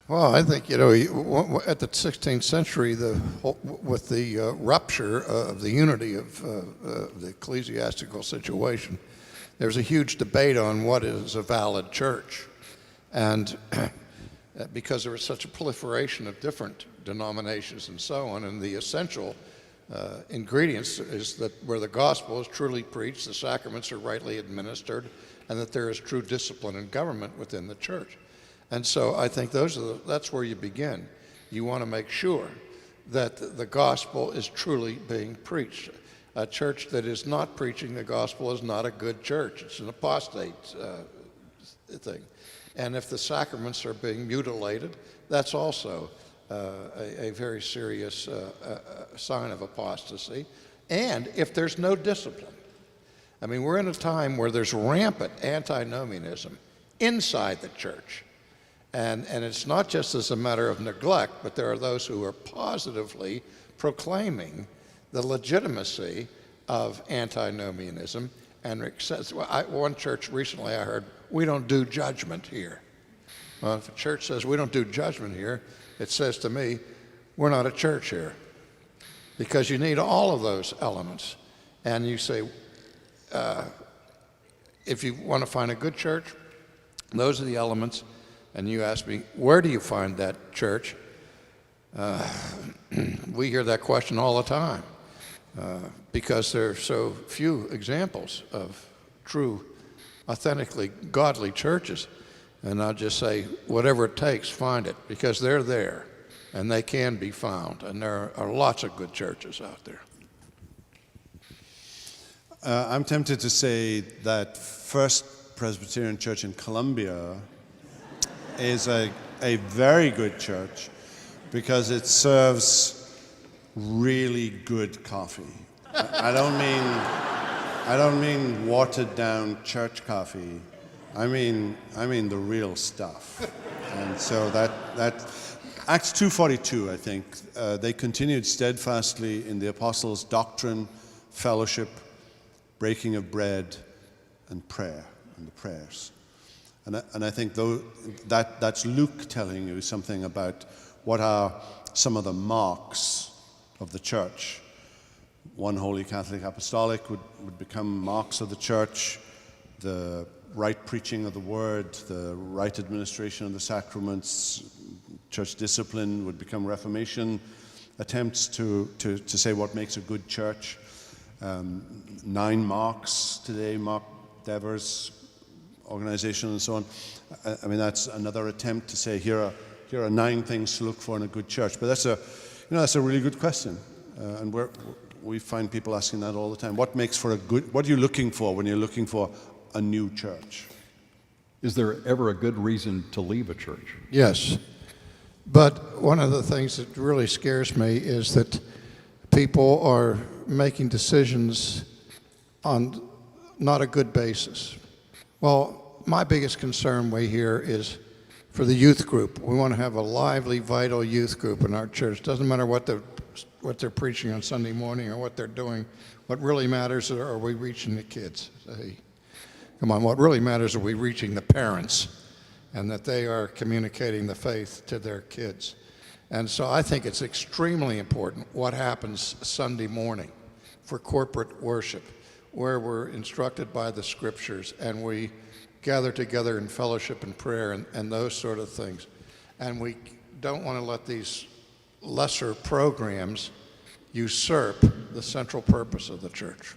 Well, I think, at the 16th century, with the rupture of the unity of the ecclesiastical situation, there's a huge debate on what is a valid church. And because there was such a proliferation of different denominations and so on, and the essential ingredients is that where the gospel is truly preached, the sacraments are rightly administered, and that there is true discipline and government within the church. And so I think that's where you begin. You want to make sure that the gospel is truly being preached. A church that is not preaching the gospel is not a good church. It's an apostate thing. And if the sacraments are being mutilated, that's also a very serious sign of apostasy. And if there's no discipline. I mean, we're in a time where there's rampant antinomianism inside the church. And it's not just as a matter of neglect, but there are those who are positively proclaiming the legitimacy of antinomianism. And one church recently I heard, we don't do judgment here. Well, if a church says we don't do judgment here, it says to me, we're not a church here. Because you need all of those elements. And you say, if you want to find a good church, those are the elements. And you ask me, where do you find that church? We hear that question all the time because there are so few examples of true, authentically godly churches. And I'll just say, whatever it takes, find it, because they're there and they can be found. And there are lots of good churches out there. I'm tempted to say that First Presbyterian Church in Columbia is a very good church because it serves really good coffee. I don't mean watered down church coffee. I mean the real stuff. And so that Acts 2:42, I think, they continued steadfastly in the apostles' doctrine, fellowship, breaking of bread, and prayer, and the prayers. And I think that's Luke telling you something about what are some of the marks of the church. One Holy Catholic Apostolic would become marks of the church, the right preaching of the word, the right administration of the sacraments, church discipline would become Reformation attempts to say what makes a good church. 9 marks today, Mark Dever's organization and so on. I mean, that's another attempt to say here are 9 things to look for in a good church. But that's a really good question, and we find people asking that all the time. What makes for a good? What are you looking for when you're looking for a new church? Is there ever a good reason to leave a church? Yes, but one of the things that really scares me is that people are making decisions on not a good basis. Well, my biggest concern we hear is for the youth group. We want to have a lively, vital youth group in our church. Doesn't matter what they're preaching on Sunday morning or what they're doing. What really matters is, are we reaching the kids? Hey, come on, what really matters is, are we reaching the parents and that they are communicating the faith to their kids. And so I think it's extremely important what happens Sunday morning for corporate worship, where we're instructed by the scriptures and we gather together in fellowship and prayer and those sort of things. And we don't want to let these lesser programs usurp the central purpose of the church.